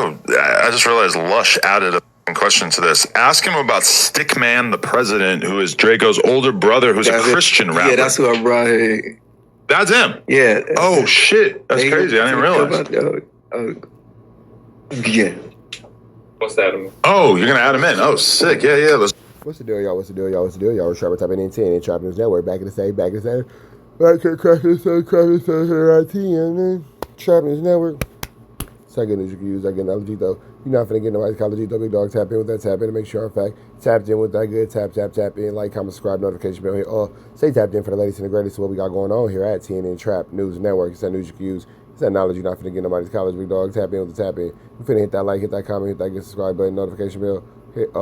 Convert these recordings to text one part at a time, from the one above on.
Oh, I just realized Lush added a question to this. Ask him about Stickman, the president, who is Draco's older brother, who's a Christian rapper. Yeah, that's who I brought here. That's him? Yeah. Oh, shit. That's crazy. I didn't realize. Yeah. What's that? Oh, you're going to add him in. Oh, sick. Yeah, yeah. What's the deal, y'all? What's the deal, y'all? What's the deal, y'all? We're Sharper Top and 10 and Trapping News Network. Back in the same. Back to Trapping News Network. So good news you can use. I get analogy though. You're not finna get nobody's college though. Big dog, tap in with that tap in to make sure in fact tapped in with that good tap in. Like, comment, subscribe, notification bell here. Stay tapped in for the latest and the greatest of what we got going on here at TNN Trap News Network. It's that news you can use. It's that knowledge you're not finna get nobody's college. Big dog, tap in with the tap in. You finna hit that like, hit that comment, hit that get subscribe button, notification bell. Hit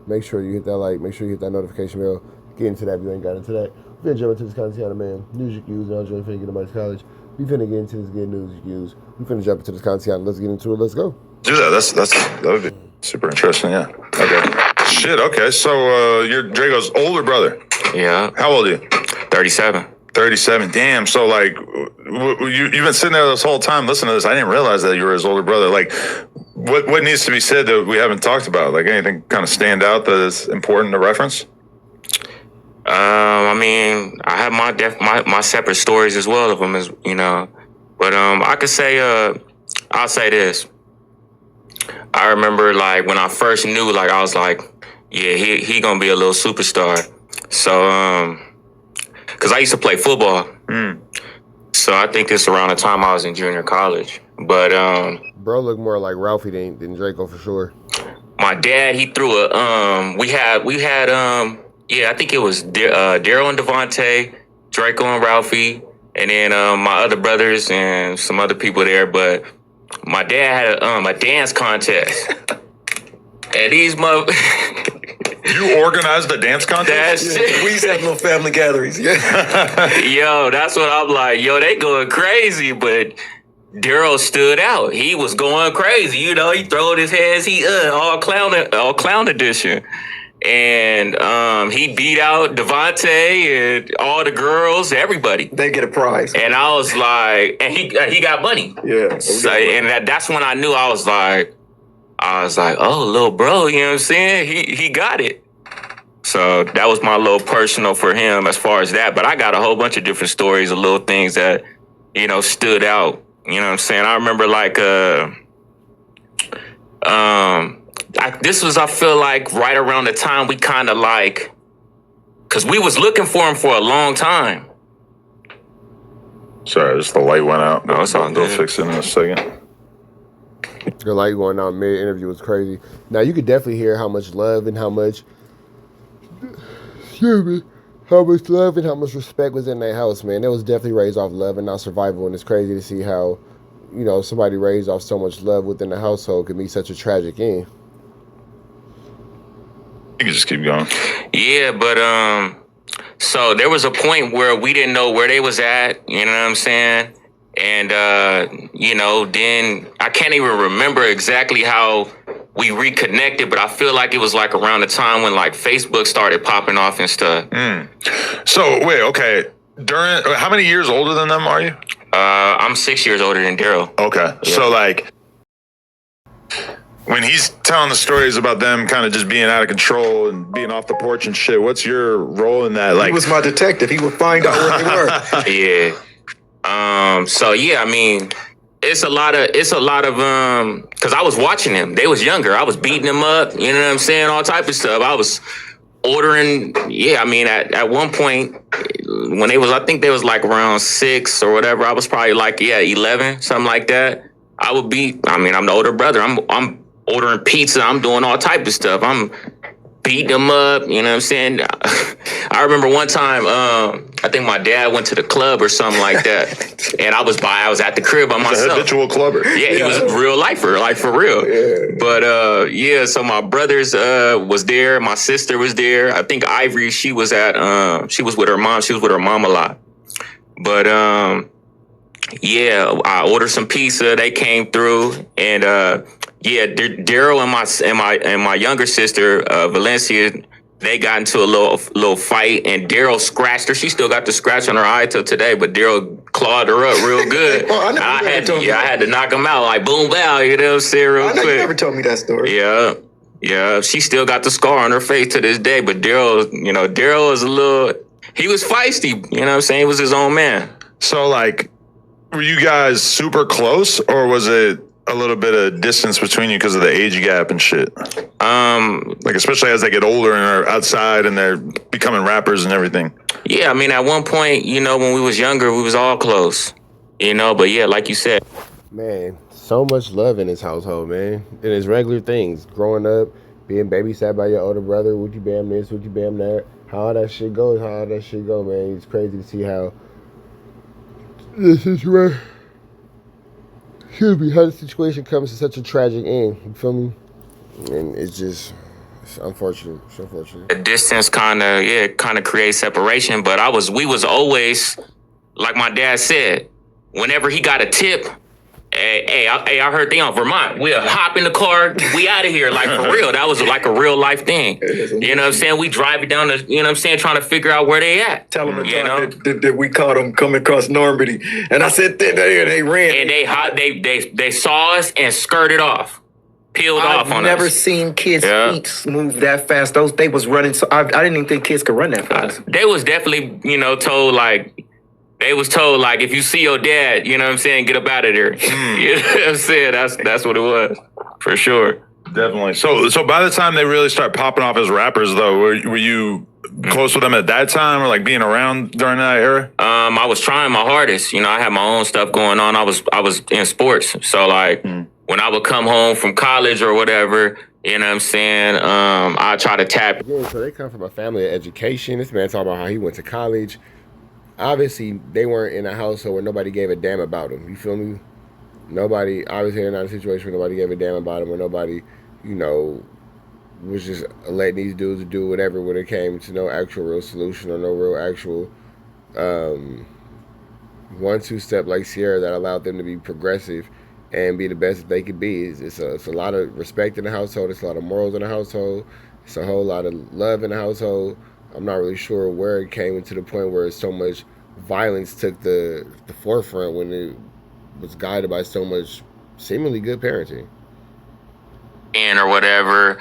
make sure you hit that like, make sure you hit that notification bell. Get into that if you ain't got into that. We finna jump into this content, man. News you can use. Now join finna get nobody's college. We finna get into this good news you can use. We finna jump into this content. Let's get into it. Let's go. Do that. That would be super interesting. Yeah. Okay. Shit. Okay. So you're Draco's older brother. Yeah. How old are you? 37. 37. Damn. So like, you've been sitting there this whole time listening to this. I didn't realize that you were his older brother. Like, what needs to be said that we haven't talked about? Like, anything kind of stand out that is important to reference? I mean, I have my separate stories as well of them, as you know. But I could say, I'll say this. I remember like when I first knew, like I was like, yeah, he gonna be a little superstar. So, cause I used to play football. So I think it's around the time I was in junior college. But bro looked more like Ralphie than Draco for sure. My dad, he threw a we had yeah, I think it was Daryl and Devontae, Draco and Ralphie, and then my other brothers and some other people there. But my dad had a dance contest, and these You organized a dance contest? We used to have little family gatherings. Yeah. Yo, that's what I'm like. Yo, they going crazy, but Daryl stood out. He was going crazy. You know, he throwing his hands. He all clown edition. And he beat out Devontae and all the girls, everybody. They get a prize. And I was like, and he got money. Yeah. So, and that's when I knew I was like, oh, little bro, you know what I'm saying? He got it. So that was my little personal for him as far as that. But I got a whole bunch of different stories of little things that, you know, stood out. You know what I'm saying? I remember like, this was, I feel like, right around the time we kind of like, because we was looking for him for a long time. Sorry, just the light went out. No, it's all Go good. fix it in a second. The light going out mid-interview was crazy. Now, you could definitely hear how much love and how much, how much love and how much respect was in that house, man. It was definitely raised off love and not survival, and it's crazy to see how, you know, somebody raised off so much love within the household can be such a tragic end. You can just keep going. Yeah, but so there was a point where we didn't know where they was at, you know what I'm saying? And you know, then I can't even remember exactly how we reconnected, but I feel like it was like around the time when like Facebook started popping off and stuff. So wait, okay. How many years older than them are you? I'm 6 years older than Daryl. Okay. Yeah. So like, when he's telling the stories about them kind of just being out of control and being off the porch and shit, what's your role in that? Like, he was my detective. He would find out where they were. Yeah. So yeah, I mean, it's a lot of because I was watching them. They was younger. I was beating them up. You know what I'm saying? All type of stuff. I was ordering. Yeah, I mean, at one point when they was, I think they was like around 6 or whatever. I was probably like 11, something like that. I would be. I mean, I'm the older brother. I'm ordering pizza. I'm doing all type of stuff. I'm beating them up. You know what I'm saying? I remember one time, I think my dad went to the club or something like that, and I was at the crib by myself. A habitual clubber. Yeah, he was a real lifer, like for real. Yeah. But yeah, so my brothers was there. My sister was there. I think Ivory, she was with her mom. She was with her mom a lot. But yeah, I ordered some pizza. They came through, and yeah, Daryl and my younger sister Valencia, they got into a little fight, and Daryl scratched her. She still got the scratch on her eye till today, but Daryl clawed her up real good. Oh, I had to knock him out like boom bow. You know what I'm saying? Real I know quick. you never told me that story. Yeah. Yeah, she still got the scar on her face to this day. But Daryl is he was feisty. You know what I'm saying? He was his own man. So, like, were you guys super close, or was it a little bit of distance between you because of the age gap and shit? Like, especially as they get older and are outside and they're becoming rappers and everything. Yeah, I mean, at one point, when we was younger, we was all close. But yeah, like you said. Man, so much love in his household, man. And it's regular things. Growing up, being babysat by your older brother, would you bam this, would you bam that? How all that shit goes, man. It's crazy to see how this is right. How the situation comes to such a tragic end. You feel me? And it's unfortunate. It's unfortunate. The distance kind of creates separation. But we was always, like my dad said, whenever he got a tip, hey, I heard they on Vermont. We'll hop in the car, we out of here, like for real. That was like a real life thing. You know what I'm saying? We drive it down trying to figure out where they at. Tell them that we caught them coming across Normandy, and I said they ran. And they saw us and skirted off, peeled off on us. I've never seen kids' feet move that fast. They was running. So I didn't even think kids could run that fast. They was definitely told like. They was told, like, if you see your dad, you know what I'm saying, get up out of there. You know what I'm saying? That's what it was, for sure. Definitely. So by the time they really start popping off as rappers, though, were you close with them at that time, or like being around during that era? I was trying my hardest. I had my own stuff going on. I was in sports. So, like, when I would come home from college or whatever, you know what I'm saying, I try to tap. Again, so they come from a family of education. This man talking about how he went to college. Obviously, they weren't in a household where nobody gave a damn about them. You feel me? Obviously, they're not in a situation where nobody gave a damn about them, where nobody, was just letting these dudes do whatever when it came to no actual real solution or no real actual 1-2 step like Sierra that allowed them to be progressive and be the best that they could be. It's a lot of respect in the household. It's a lot of morals in the household. It's a whole lot of love in the household. I'm not really sure where it came to the point where so much violence took the forefront when it was guided by so much seemingly good parenting. Or whatever.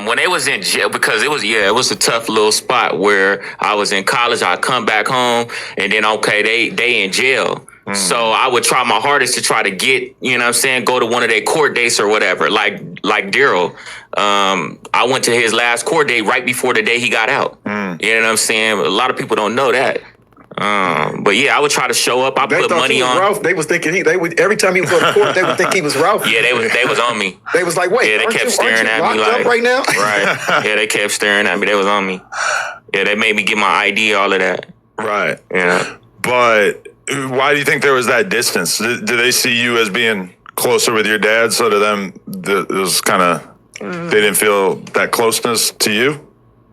When they was in jail, because it was a tough little spot where I was in college. I'd come back home, and then they in jail. So I would try my hardest to try to get, go to one of their court dates or whatever. Like Daryl, I went to his last court date right before the day he got out. You know what I'm saying? A lot of people don't know that. But yeah, I would try to show up. I put money on. Ralph. They was thinking every time he would go to court, they would think he was Ralph. Yeah, they was on me. They was like, wait, yeah, they kept staring at me like right now. Right. Yeah, they kept staring at me. They was on me. Yeah, they made me get my ID, all of that. Right. Yeah. But why do you think there was that distance? Did they see you as being closer with your dad, so to them it was kind of they didn't feel that closeness to you?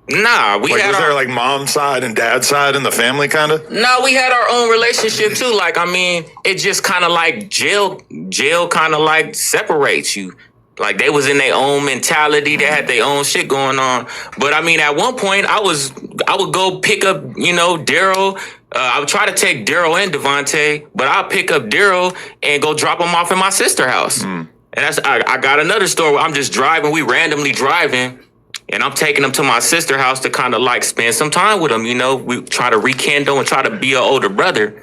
Nah, was there like mom side and dad side in the family kind of? No, we had our own relationship too. Like, I mean, it just kind of like jail kind of like separates you. Like, they was in their own mentality. They had their own shit going on. But I mean, at one point I would go pick up, Daryl. I would try to take Daryl and Devontae, but I'll pick up Daryl and go drop him off in my sister's house. And I got another story where I'm just driving. We randomly driving. And I'm taking them to my sister's house to kind of like spend some time with them. We try to rekindle and try to be an older brother.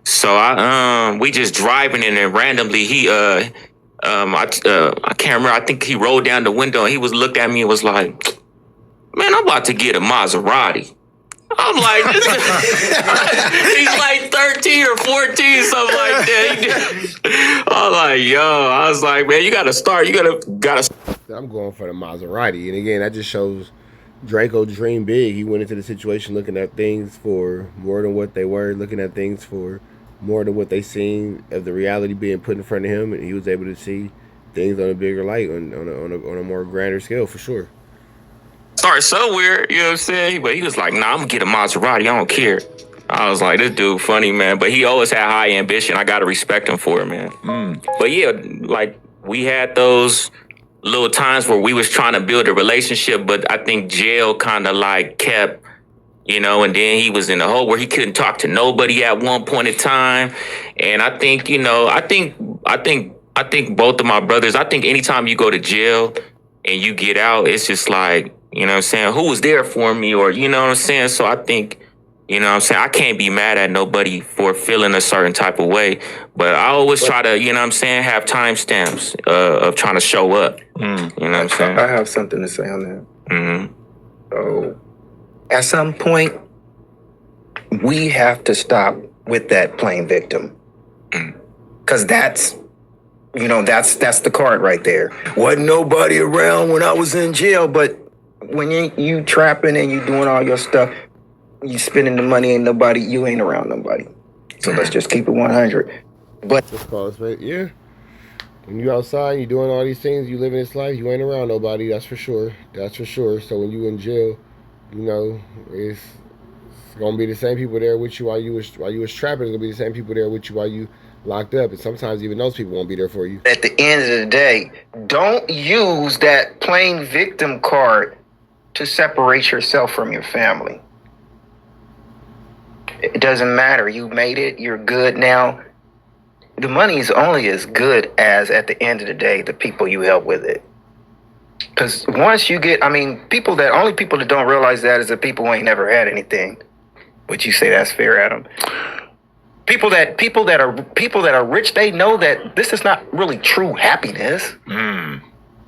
So we just driving in and randomly I can't remember. I think he rolled down the window and he looked at me and was like, "Man, I'm about to get a Maserati." I'm like, he's like 13 or 14, something like that. I'm like, I was like, man, you gotta start. You gotta. I'm going for the Maserati, and again, that just shows Draco dreamed big. He went into the situation looking at things for more than what they were, looking at things for more than what they seen of the reality being put in front of him, and he was able to see things on a bigger light, on a more grander scale, for sure. Started so weird, you know what I'm saying? But he was like, nah, I'm gonna get a Maserati, I don't care. I was like, this dude funny, man. But he always had high ambition. I gotta respect him for it, man. But yeah, like, we had those little times where we was trying to build a relationship, but I think jail kind of like kept, and then he was in a hole where he couldn't talk to nobody at one point in time. And I think, I think both of my brothers, I think anytime you go to jail and you get out, it's just like, who was there for me, or, So I think, I can't be mad at nobody for feeling a certain type of way, but I always try to, have timestamps of trying to show up. I have something to say on that. Mm-hmm. So, at some point, we have to stop with that playing victim, because that's the card right there. Wasn't nobody around when I was in jail, but when you trapping and you doing all your stuff, you spending the money, you ain't around nobody. So let's just keep it 100. But Let's call it straight. Yeah. When you outside, you doing all these things, you living this life, you ain't around nobody. That's for sure. That's for sure. So when you in jail, it's gonna be the same people there with you while you was trapping. It's gonna be the same people there with you while you locked up, and sometimes even those people won't be there for you. at the end of the day, don't use that playing victim card to separate yourself from your family. It doesn't matter. You made it. You're good now. The money is only as good as, at the end of the day, the people you help with it. Because once you get, people that don't realize that is the people who ain't never had anything. Would you say that's fair, Adam? People that are rich, they know that this is not really true happiness.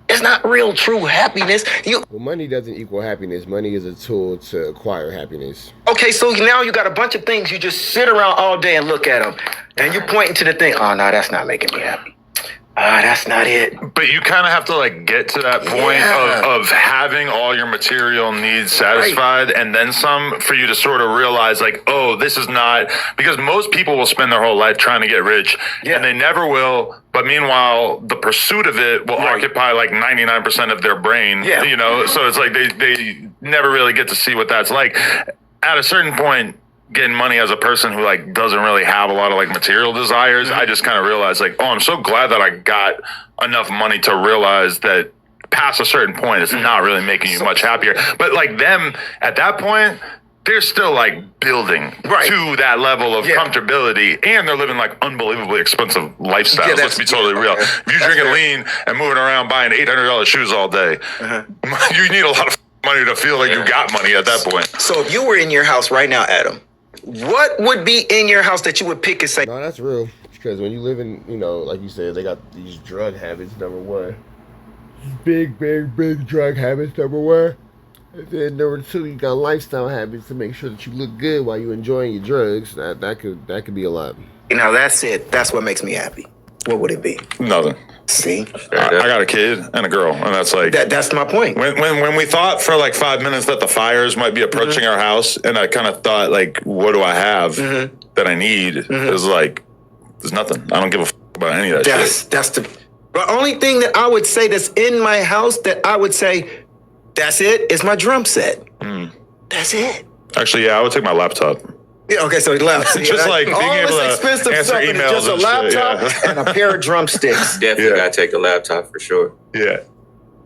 It's not real true happiness. Well, money doesn't equal happiness. Money is a tool to acquire happiness. Okay, so now you got a bunch of things. You just sit around all day and look at them, and you're pointing to the thing. Oh no, that's not making me happy. That's not it. But you kind of have to get to that point of having all your material needs satisfied, and then some, for you to sort of realize oh, this is not, because most people will spend their whole life trying to get rich, and they never will. But meanwhile, the pursuit of it will occupy 99% of their brain. So it's they never really get to see what that's like. At a certain point, getting money as a person who doesn't really have a lot of material desires, I just kind of realized oh, I'm so glad that I got enough money to realize that past a certain point, it's not really making you much happier. But them at that point, they're still building to that level of comfortability, and they're living unbelievably expensive lifestyles. Let's be totally real. If you're drinking lean and moving around buying $800 shoes all day, you need a lot of money to feel you got money at that point. So if you were in your house right now, Adam, what would be in your house that you would pick and say? No, that's real. Because when you live in, like you said, they got these drug habits, number one. Big drug habits, number one. And then number two, you got lifestyle habits to make sure that you look good while you're enjoying your drugs. That could be a lot. That's it. That's what makes me happy. What would it be? Nothing. See? I got a kid and a girl, and that's that's my point. When we thought for 5 minutes that the fires might be approaching our house, and I kind of thought what do I have that I need? It was there's nothing. I don't give a about any of that shit. That's the only thing that I would say that's in my house that I would say that's it is my drum set. That's it. Actually, I would take my laptop. Yeah, okay, so he left. Just being all able this to expensive answer stuff, and emails it's just a laptop and a pair of drumsticks. Definitely gotta take a laptop for sure. Yeah.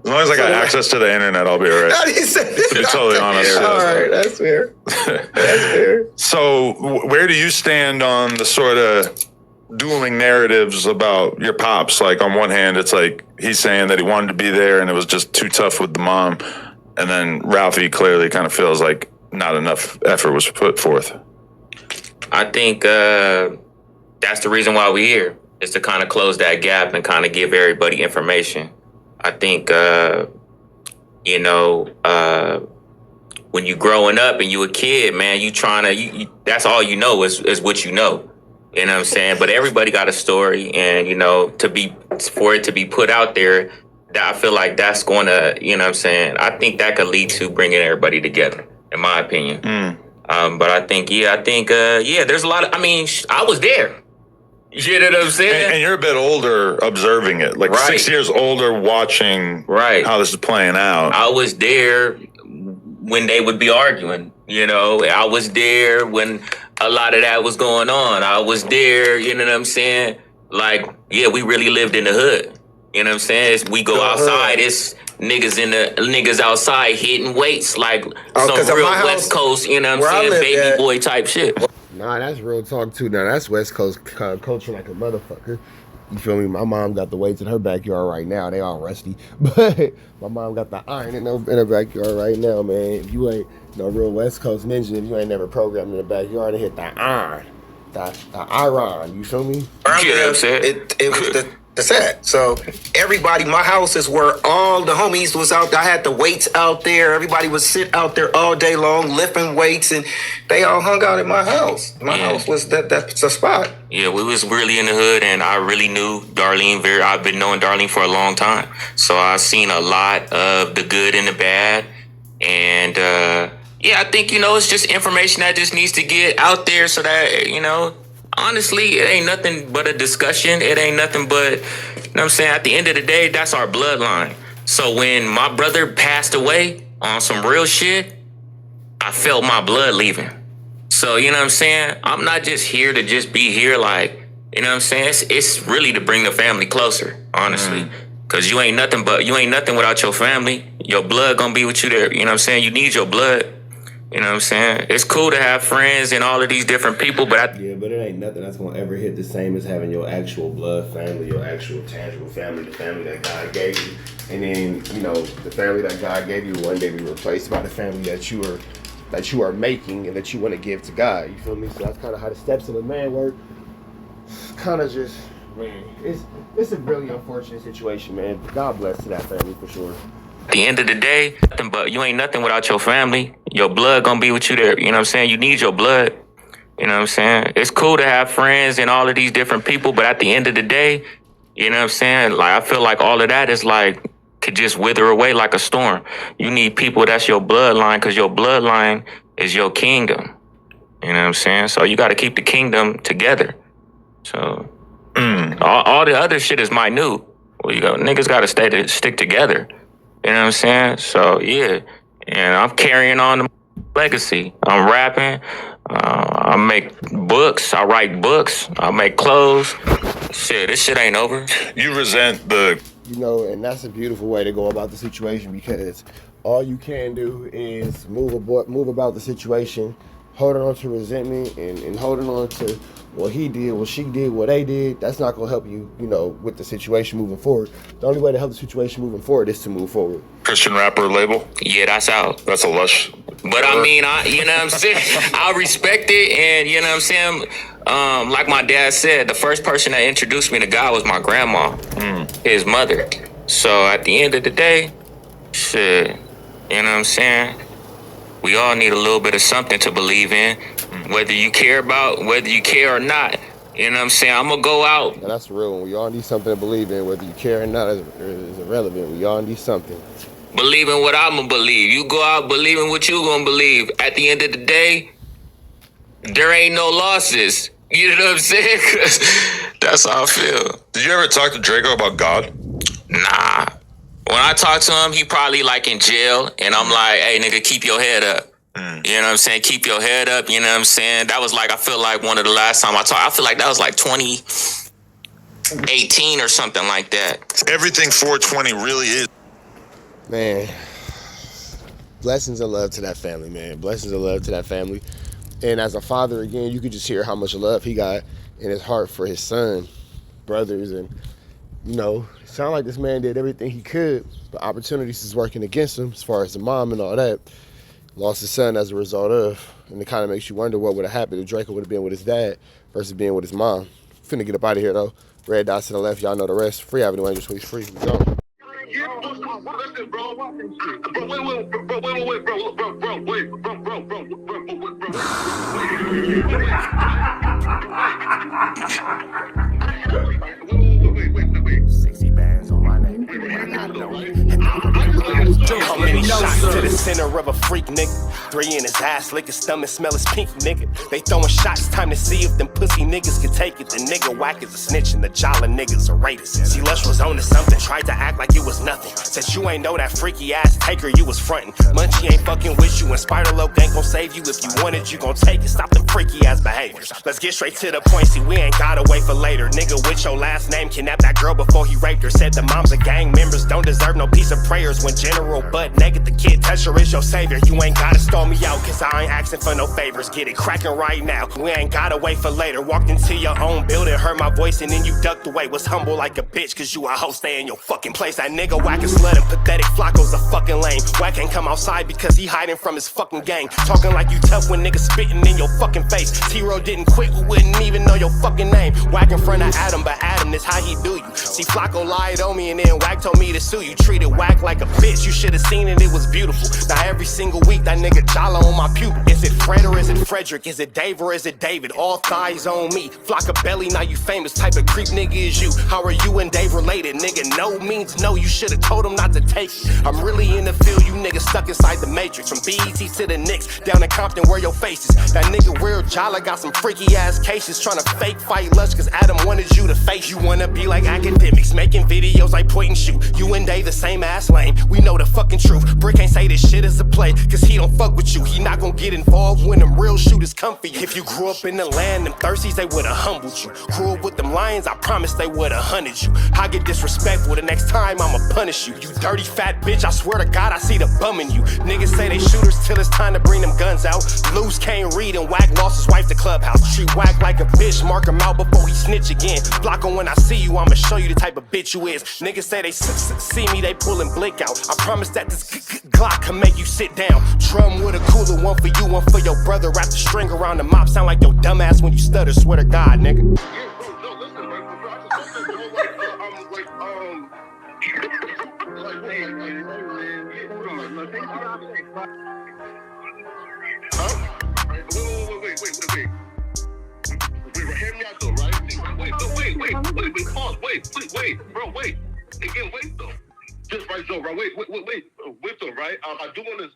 As long as I got access to the internet, I'll be all right. To be totally honest. All right, that's fair. That's fair. So, where do you stand on the sort of dueling narratives about your pops? On one hand, it's he's saying that he wanted to be there and it was just too tough with the mom. And then Ralphie clearly kind of feels not enough effort was put forth. I think that's the reason why we're here, is to kind of close that gap and kind of give everybody information. I think, when you growing up and you a kid, man, you trying to, that's all you know is what you know. You know what I'm saying? But everybody got a story, and, for it to be put out there, that I feel like that's going to, I think that could lead to bringing everybody together, in my opinion. But I think, there's a lot of, I was there. You know what I'm saying? And you're a bit older observing it, 6 years older watching how this is playing out. I was there when they would be arguing, I was there when a lot of that was going on. I was there, you know what I'm saying? We really lived in the hood. You know what I'm saying? We go outside, it's niggas outside hitting weights like some real West Coast, you know what I'm saying, baby boy type shit. Nah, that's real talk too. Now that's West Coast culture like a motherfucker. You feel me? My mom got the weights in her backyard right now. They all rusty, but my mom got the iron in her backyard right now, man. If you ain't no real West Coast ninja, if you ain't never programmed in the backyard and hit the iron, the iron. You feel me? Yeah, it was the set. So everybody, my house is where all the homies was out there. I had the weights out there. Everybody would sit out there all day long lifting weights, and they all hung out at my house. My house was that's the spot. Yeah, we was really in the hood, and I really knew Darlene I've been knowing Darlene for a long time, so I've seen a lot of the good and the bad, and yeah, I think it's just information that just needs to get out there so that honestly, it ain't nothing but a discussion. It ain't nothing but, you know what I'm saying? At the end of the day, that's our bloodline. So when my brother passed away on some real shit, I felt my blood leaving. So, you know what I'm saying? I'm not just here to just be here like, you know what I'm saying? It's really to bring the family closer, honestly. Because you ain't nothing without your family. Your blood gonna be with you there. You know what I'm saying? You need your blood. You know what I'm saying? It's cool to have friends and all of these different people, but yeah, but it ain't nothing that's gonna ever hit the same as having your actual blood family, your actual tangible family, the family that God gave you. And then, the family that God gave you one day be replaced by the family that you are making and that you want to give to God. You feel me? So that's kind of how the steps of a man work. Kind of just, man, it's a really unfortunate situation, man. God bless to that family for sure. At the end of the day, nothing but you ain't nothing without your family. Your blood gonna be with you there. You know what I'm saying? You need your blood. You know what I'm saying? It's cool to have friends and all of these different people, but at the end of the day, you know what I'm saying? Like, I feel like all of that is like, could just wither away like a storm. You need people that's your bloodline, because your bloodline is your kingdom. You know what I'm saying? So you got to keep the kingdom together. So all the other shit is minute. Well, niggas got to stick together. You know what I'm saying? So, yeah. And I'm carrying on the legacy. I'm rapping. I make books. I write books. I make clothes. Shit, this shit ain't over. You resent the... and that's a beautiful way to go about the situation, because all you can do is move about the situation, holding on to resentment and holding on to what he did, what she did, what they did. That's not going to help you, with the situation moving forward. The only way to help the situation moving forward is to move forward. Christian rapper label? Yeah, that's out. That's a lush. But I mean, you know what I'm saying? I respect it, and you know what I'm saying? Like my dad said, the first person that introduced me to God was my grandma, his mother. So at the end of the day, shit, you know what I'm saying? We all need a little bit of something to believe in, whether you care or not. You know what I'm saying? I'm going to go out. And that's real. We all need something to believe in, whether you care or not is irrelevant. We all need something. Believe in what I'm going to believe. You go out believing what you going to believe. At the end of the day, there ain't no losses. You know what I'm saying? 'Cause that's how I feel. Did you ever talk to Drakeo about God? Nah. When I talk to him, he probably like in jail, and I'm like, hey, nigga, keep your head up. You know what I'm saying? Keep your head up. You know what I'm saying? That was like, I feel like one of the last time I talked. I feel like that was like 2018 or something like that. Everything 420 really is. Man, blessings and love to that family, man. Blessings and love to that family. And as a father, again, you could just hear how much love he got in his heart for his son, brothers, and, it sounded like this man did everything he could, but opportunities is working against him as far as the mom and all that. Lost his son as a result of, and it kind of makes you wonder what would have happened if Drakeo would have been with his dad versus being with his mom. Finna get up out of here, though. Red dots to the left, y'all know the rest. Free Avenue Angel Tweets, free. We go. Wait. 60 bands on my name. How many shots to the center of a freak, nigga? 3 in his ass, lick his stomach, smell his pink, nigga. They throwing shots, time to see if them pussy niggas could take it. The nigga whack is a snitch and the jolly niggas are rapists. See, Lush was on to something, tried to act like it was nothing. Said you ain't know that freaky ass taker you was frontin'. Munchie ain't fucking with you and Spider-Loc ain't gon' save you. If you want it, you gon' take it. Stop the freaky ass behaviors. Let's get straight to the point, see we ain't gotta wait for later. Nigga with your last name kidnapped that girl before he raped her. Said the moms of gang members don't deserve no piece of prayers. When General butt naked, the kid Tesher is your savior. You ain't gotta stall me out, cause I ain't asking for no favors. Get it cracking right now, we ain't gotta wait for later. Walked into your own building, heard my voice and then you ducked away. Was humble like a bitch, cause you a hoe, stay in your fucking place. That nigga whack and slut and pathetic, Flacco's a fucking lame. Whack ain't come outside because he hiding from his fucking gang. Talking like you tough when niggas spitting in your fucking face. T-Row didn't quit, we wouldn't even know your fucking name. Whack in front of Adam, but Adam is how he do you. See, Flacco lied on me and then Whack told me to sue you. Treated Whack like a bitch, you should've seen it, it was beautiful. Now every single week that nigga jolly on my pupil. Is it Fred or is it Frederick? Is it Dave or is it David? All thighs on me. Flock of belly, now you famous. Type of creep nigga is you. How are you and Dave related? Nigga, no means no. You should've told him not to take it. I'm really in the field, you niggas stuck inside the matrix. From BET to the Knicks, down in Compton where your face is. That nigga real jolly got some freaky ass cases. Tryna fake fight Lush cause Adam wanted you to face. You wanna be like academics, making videos like point and shoot. You and Dave the same ass lane, we know the fucking truth. Brick ain't say this shit is a play, cause he don't fuck with you. He not gon' get involved when them real shooters come for you. If you grew up in the land, them thirsties, they would've humbled you. Grew up with them lions, I promise they would've hunted you. I get disrespectful, the next time I'ma punish you. You dirty fat bitch, I swear to God I see the bum in you. Niggas say they shooters till it's time to bring them guns out. Loose can't read and Whack lost his wife to Clubhouse. Treat Whack like a bitch, mark him out before he snitch again. Flacco, when I see you, I'ma show you the type of bitch you is. Niggas say they see me, they pullin' blick out. I promise that this Glock can make you sit down. Drum with a cooler, one for you, one for your brother. Wrap the string around the mop, sound like your dumb ass when you stutter. Swear to God, nigga. Hear me out though, right? Pause. Wait, bro, wait. Again, wait though. Just right though, right? Wait though, right? I do want to